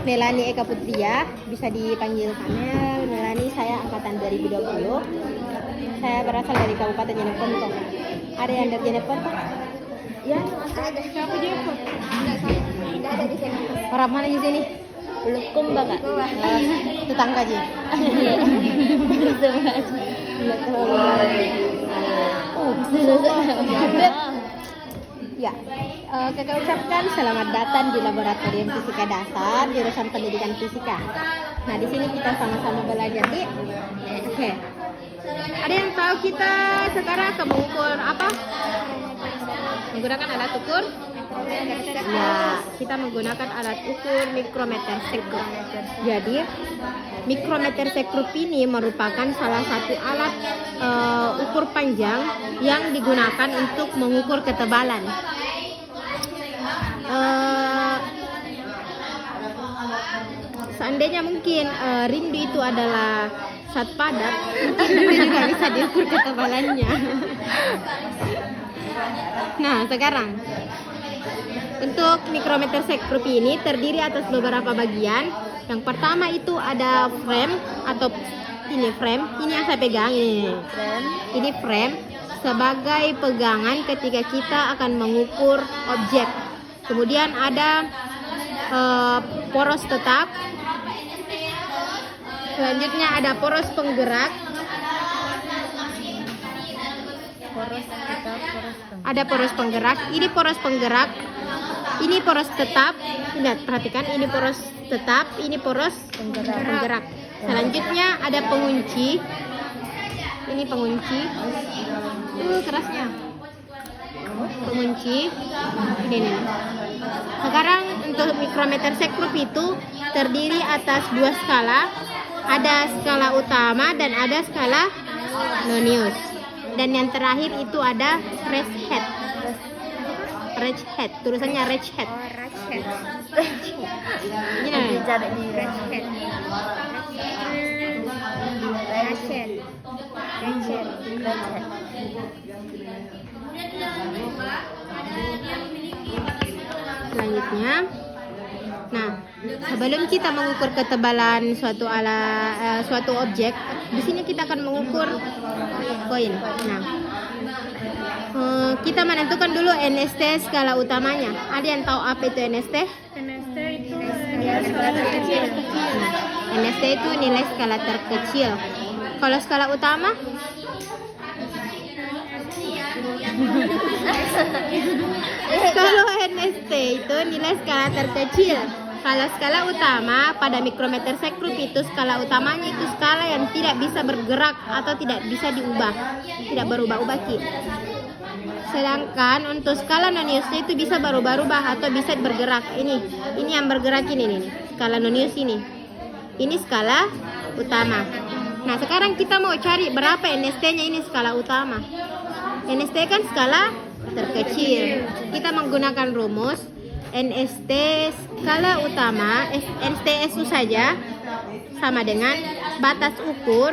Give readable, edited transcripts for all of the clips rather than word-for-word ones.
Melani Eka Putria, bisa dipanggil Kamel. Melani, saya angkatan 2020. Saya berasal dari Kabupaten Jeneponto. Ada yang dari Jeneponto? Ya, ada. Siapa Jeneponto? Enggak ada di sini. Orang mana di sini? Bulukum Kak. Tetangga aja. Ya, kakak ucapkan selamat datang di Laboratorium Fisika Dasar jurusan Pendidikan Fisika. Nah, di sini kita sama-sama belajar di. Oke. Ada yang tahu kita sekarang akan mengukur apa? Menggunakan alat ukur? Ya, kita menggunakan alat ukur mikrometer sekrup. Jadi, mikrometer sekrup ini merupakan salah satu alat ukur panjang yang digunakan untuk mengukur ketebalan. Seandainya mungkin rindu itu adalah zat padat, mungkin juga bisa diukur ketebalannya. Nah, sekarang untuk mikrometer sekrup ini terdiri atas beberapa bagian. Yang pertama itu ada frame atau ini frame, ini yang saya pegang ini. Ini frame sebagai pegangan ketika kita akan mengukur objek. Kemudian ada poros tetap. Selanjutnya ada poros penggerak. Ada poros penggerak. Ini poros penggerak. Ini poros tetap. Lihat, perhatikan, ini poros tetap, ini poros penggerak. Selanjutnya ada pengunci. Ini pengunci. Kerasnya. Pengunci. Ini. Sekarang untuk mikrometer sekrup itu terdiri atas dua skala. Ada skala utama dan ada skala Nonius. Dan yang terakhir itu ada Rayched. Rayched, tulisannya Rayched. Ini Cara di Rayched. Selanjutnya, nah, sebelum kita mengukur ketebalan suatu objek, di sini kita akan mengukur koin. Nah, kita menentukan dulu NST skala utamanya. Ada yang tahu apa itu NST? NST itu skala terkecil. Nah, NST itu nilai skala terkecil. Kalau skala utama? Kalau NST itu nilai skala terkecil. Kalau skala utama pada mikrometer sekrup itu skala utamanya itu skala yang tidak bisa bergerak atau tidak bisa diubah, tidak berubah-ubah Ki. Sedangkan untuk skala Nonius itu bisa berubah-ubah atau bisa bergerak. Ini yang bergerak ini nih, skala Nonius ini. Ini skala utama. Nah, sekarang kita mau cari berapa NST-nya ini skala utama. NST kan skala terkecil. Kita menggunakan rumus NST skala utama, NSTSU saja sama dengan batas ukur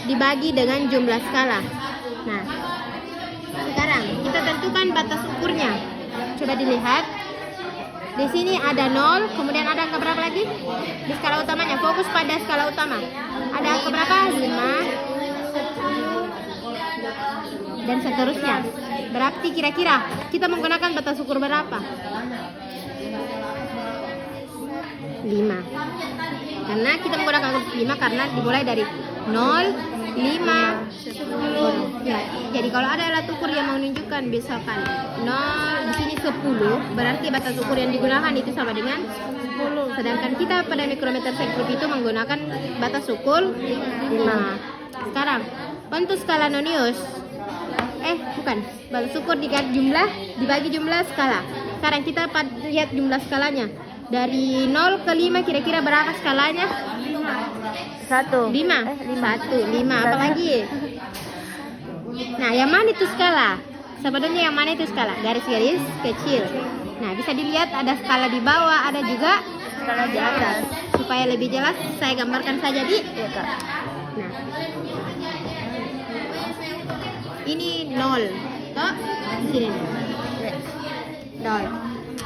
dibagi dengan jumlah skala. Nah, sekarang kita tentukan batas ukurnya. Coba dilihat. Di sini ada 0, kemudian ada angka berapa lagi? Di skala utamanya, fokus pada skala utama. Ada angka berapa? 5 dan seterusnya. Berarti kira-kira kita menggunakan batas ukur berapa? 5. Karena kita menggunakan 5 karena dimulai dari 0, 5, 10. Ya, jadi kalau ada alat ukur yang menunjukkan misalkan 0 di sini 10, berarti batas ukur yang digunakan itu sama dengan 10. Sedangkan kita pada mikrometer sekrup itu menggunakan batas ukur 5. Sekarang untuk skala Nonius, bukan, batas ukur dibagi jumlah skala. Sekarang kita lihat jumlah skalanya. Dari 0 ke 5 kira-kira berapa skalanya? 1. 5. 5. Apa lagi? Nah, yang mana itu skala? Sebenarnya yang mana itu skala? Garis-garis kecil. Nah, bisa dilihat ada skala di bawah, ada juga Skala di atas. Supaya lebih jelas, saya gambarkan saja di. Iya, Kak. Nah, ini 0. Toh, sini. 0.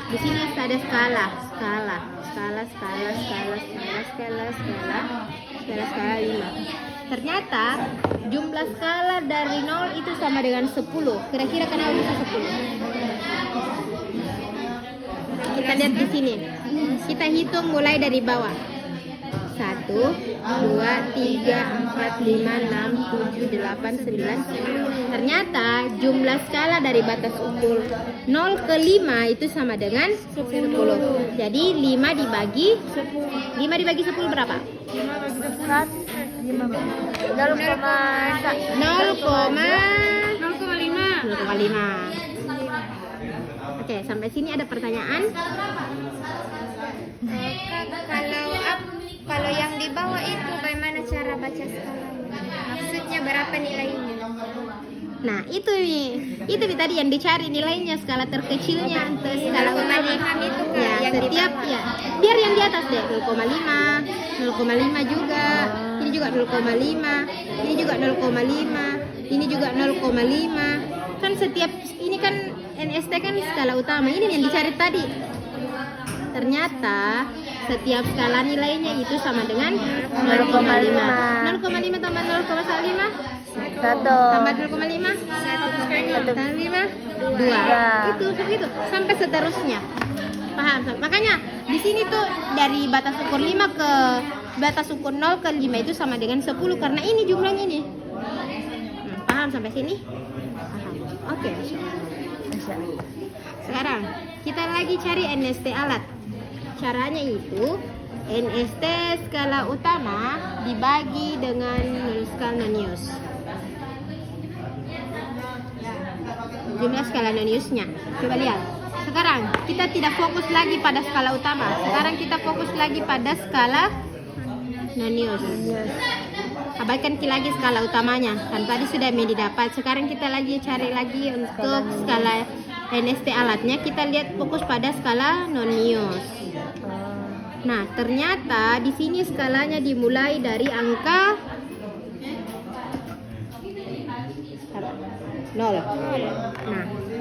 Di sini ada skala, skala, skala, skala, skala, skala, skala, skala, skala, skala 5. Ternyata jumlah skala dari 0 itu sama dengan 10. Kira-kira kenapa bisa 10? Kita lihat di sini. Kita hitung mulai dari bawah. 1, 2, 3, 4, 5, 6, 7, 8, 9, 10. Ternyata jumlah skala dari batas ukur 0 ke 5 itu sama dengan 10. Jadi 5 dibagi 10 berapa? 0,5. Oke, sampai sini ada pertanyaan? Kalau yang di bawah itu bagaimana cara baca skalanya? Maksudnya berapa nilainya? Nah, itu tadi yang dicari nilainya, skala terkecilnya untuk skala utama. Itu kan Ya, yang di setiap bawah. ya. Biar yang di atas deh, 0,5, 0,5 juga. Ini juga 0,5, ini juga 0,5, ini juga 0,5. Kan setiap ini kan NST kan skala utama. Ini yang dicari tadi. Ternyata setiap skala nilainya itu sama dengan 0,5. 0,5 tambah 0,5 tambah 0,5 tambah 5 2. Itu begitu sampai seterusnya. Paham? Makanya di sini tuh dari batas ukur 5 ke batas ukur 0 ke 5 itu sama dengan 10 karena ini jumlahnya ini. Paham sampai sini? Paham. Oke. Sekarang kita lagi cari NST alat. Caranya itu NST skala utama dibagi dengan skala nonius. Jumlah skala noniusnya. Coba lihat. Sekarang kita tidak fokus lagi pada skala utama. Sekarang kita fokus lagi pada skala nonius. Abaikan lagi skala utamanya. Kan tadi sudah didapat. Sekarang kita lagi cari lagi untuk skala NST alatnya. Kita lihat fokus pada skala nonius. Nah, ternyata di sini skalanya dimulai dari angka 0. Nah,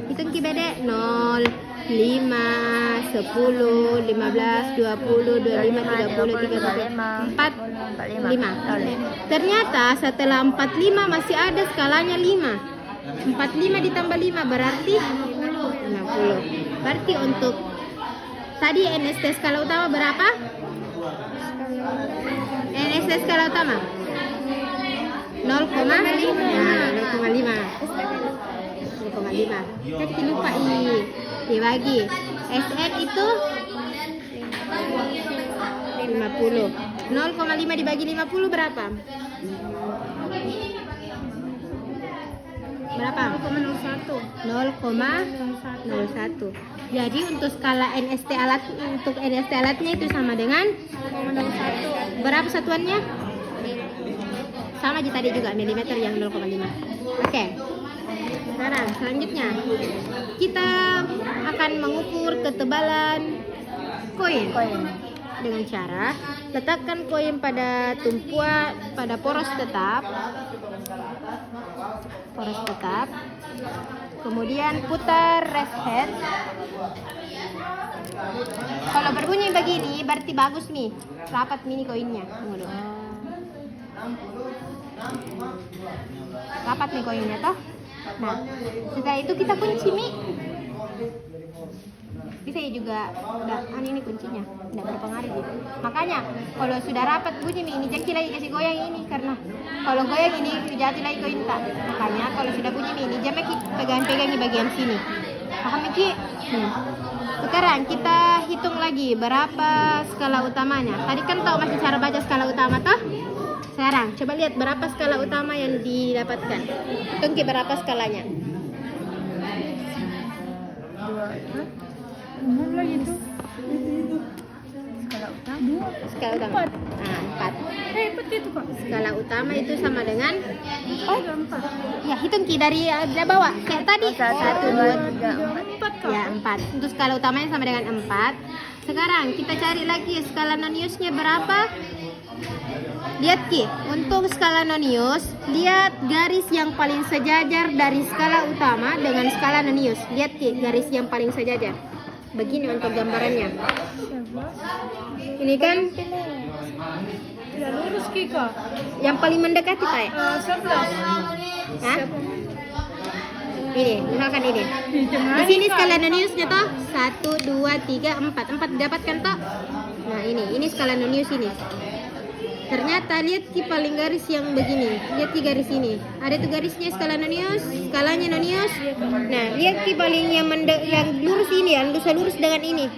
hitung kibede 0, 5, 10, 15, 20, 25, 30, 31, 45. Ternyata setelah 45 masih ada skalanya 5. 45 ditambah 5 berarti 50. Berarti untuk tadi NST skala utama berapa? NST skala utama 0,5. Nah, 0,5. Kan lupa dibagi. SN itu 50. 0,5 dibagi 50 berapa? Berapa? 0,01. Jadi untuk skala NST alat untuk NST alatnya itu sama dengan 0,01. Berapa satuannya? Sama aja tadi juga milimeter yang 0,5. Oke. Sekarang selanjutnya kita akan mengukur ketebalan koin dengan cara letakkan koin pada tumpuan pada poros tetap. Kemudian putar rest head. Kalau berbunyi begini berarti bagus nih, rapat mini koinnya. Tunggu dulu. Rapat nih koinnya toh. Nah, setelah itu kita kunci Mi. Bisa ya juga ini kuncinya tidak berpengaruh gitu. Makanya kalau sudah rapat bunyi Mi, ini jaki lagi kasih goyang ini karena kalau goyang ini jatuh lagi koin tak. Makanya kalau sudah bunyi Mi, ini jangan pegang-pegang di bagian sini. Paham Ki? Sekarang kita hitung lagi berapa skala utamanya. Tadi kan tahu masih cara baca skala utama toh? Sekarang coba lihat berapa skala utama yang didapatkan. Hitung Ki berapa skalanya. Skala utama. Nah, 4. Skala utama itu sama dengan 4. Ya, hitung Ki dari bawah. Kayak tadi. 1, 2, 3, 4. Ya, 4. Untuk skala utamanya sama dengan 4. Sekarang kita cari lagi skala noniusnya berapa? Lihat Ki, untuk skala nonius, lihat garis yang paling sejajar dari skala utama dengan skala nonius. Lihat Ki, garis yang paling sejajar. Begini untuk gambarannya. Ini kan Tidak lurus Kika. yang paling mendekati Pak ya? 11. Hah? Ini, misalkan ini. Di tengah Di sini Kak. skala Noniusnya toh 1, 2, 3, 4. 4 didapatkan toh? Nah ini skala Nonius ini. Ternyata lihat di paling garis yang begini. Lihat di garis ini. Ada tuh garisnya skala Nonius, skalanya Nonius. Nah lihat di paling yang lurus ini, yang lurus dengan ini.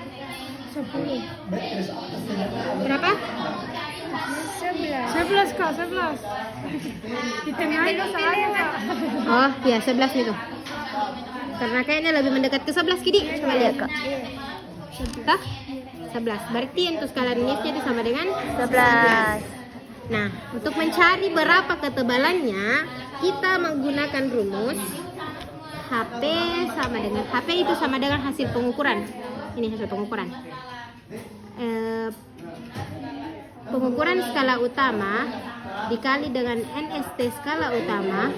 10. Berapa? 11 Kak, 11. Di tengah itu salahnya Kak. Oh ya 11 itu. Karena kayaknya lebih mendekat ke 11 Kidi. Coba lihat Kak. Tah? 11. Berarti untuk skala Noniusnya itu sama dengan 11. Nah, untuk mencari berapa ketebalannya, kita menggunakan rumus HP sama dengan HP itu sama dengan hasil pengukuran. Ini hasil pengukuran. Pengukuran skala utama dikali dengan NST skala utama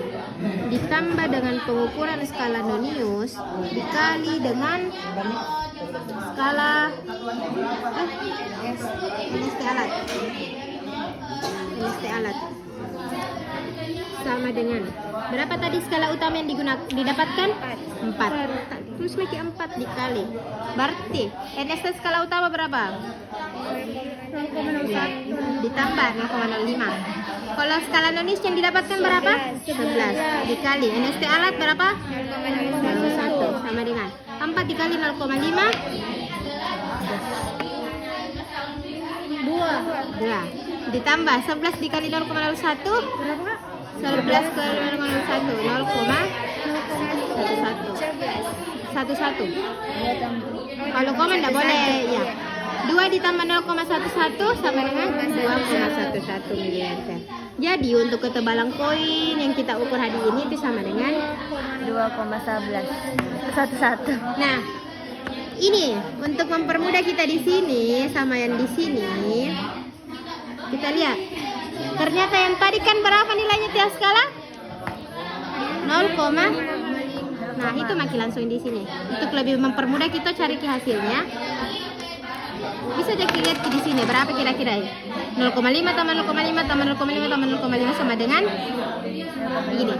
ditambah dengan pengukuran skala Nonius dikali dengan skala NST alat sama dengan berapa tadi skala utama yang didapatkan? 4. Terus lagi 4 dikali. Berarti NST skala utama berapa? 0,01. Ditambah 0,05. Kalau skala Nonius yang didapatkan berapa? 11 dikali NST alat berapa? 0,01 sama dengan 4 dikali 0,5 2 ditambah 11 dikali 0,01 Berapa Kak? 11 kali 0,01 0,11 kalau koma enggak boleh ya 2 ditambah 0,11 sama dengan 2,11 miliampere. Jadi untuk ketebalan koin yang kita ukur hari ini itu sama dengan 2,11. Nah, ini untuk mempermudah kita di sini sama yang di sini. Kita lihat. Ternyata yang tadi kan berapa nilainya tiap skala? 0, nah itu makin langsung di sini. Untuk lebih mempermudah kita cari ke hasilnya. Bisa jadi lihat di sini berapa kira-kira ya? 0,5 tambah 0,5 tambah 0,5 tambah 0,5 sama dengan ini. 1,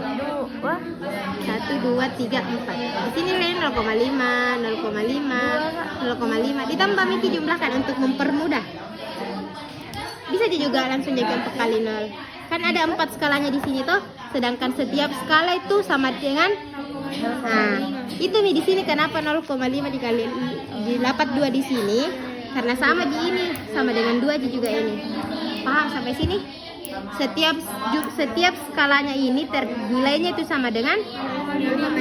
2, 3, 4. Di sini lain 0,5, 0,5 ditambah Miki jumlahkan untuk mempermudah. Bisa juga langsung jadi 4 kali 0. Kan ada 4 skalanya di sini toh, sedangkan setiap skala itu sama dengan itu nih di sini kenapa 0,5 dikali didapat 2 di sini? Karena sama di ini, sama dengan 2 juga ini. Paham sampai sini? Setiap skalanya ini nilainya itu sama dengan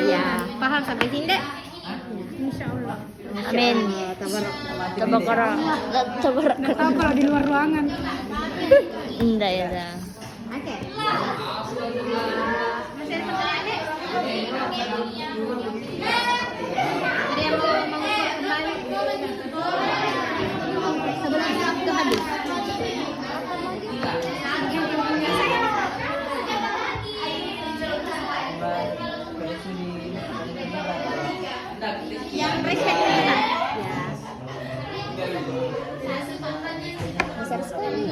ya, paham sampai sini, Dek? Insyaallah. Amin. Tabarak. Nggak tahu kalau di luar ruangan. Enggak ya, dah. Oke. Masih ada pertanyaan, Dek? Ada yang mau mengukur kembali? Sebelum waktu habis. Yang presiden kita. Ya. Besar sekali.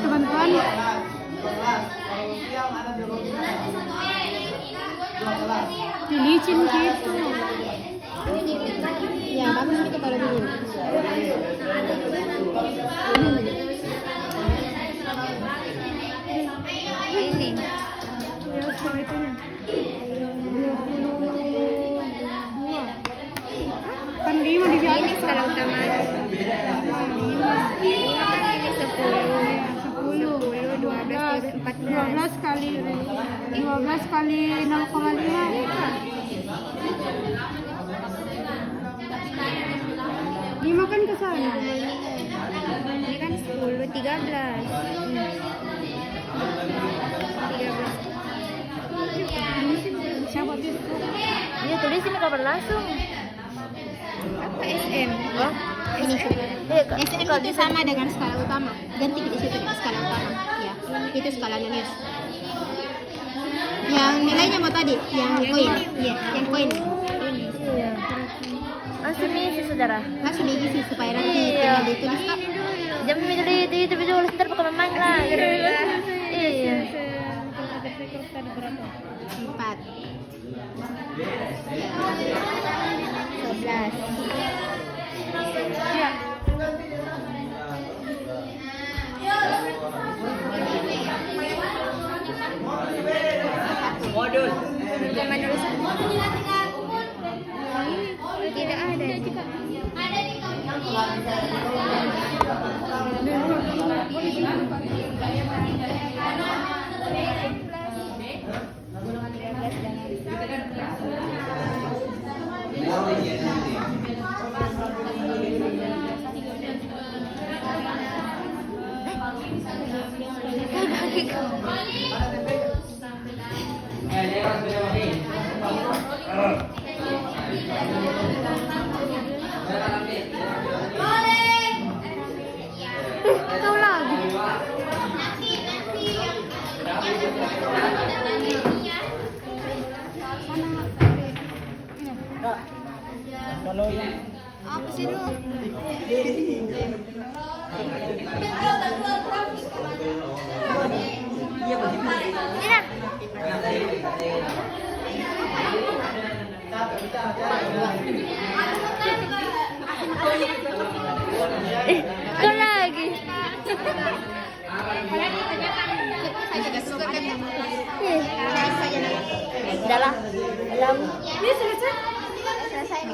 Teman-teman, dilicin gitu. Ya, bagus itu kalau begini. Ini. Ya, soal itunya. 22. Kan 5 di Ini skala utama. Ini 10. 12 kali 0,5. 5 kan ke sana. Ini kan 10, 13. Siapa tuh? Iya, tulisin kapan langsung. Apa SM. Oh, Ini iya, Kak. SM itu sama dengan skala utama. Ganti di situ di skala utama. Ya, itu skala Nonius. Yang nilainya mau tadi, yang koin. Iya, yang koin. Iya. Langsung isi saudara. Langsung diisi supaya nanti Iya. tinggal ditulis Kak. Jam di itu dulu ntar pakai main lah. Iya. 4. 11. Jangan nulis. Tidak ada. Kau lagi. Apa sih dulu? Kau lagi. Udah lah. Dalam. Selesai.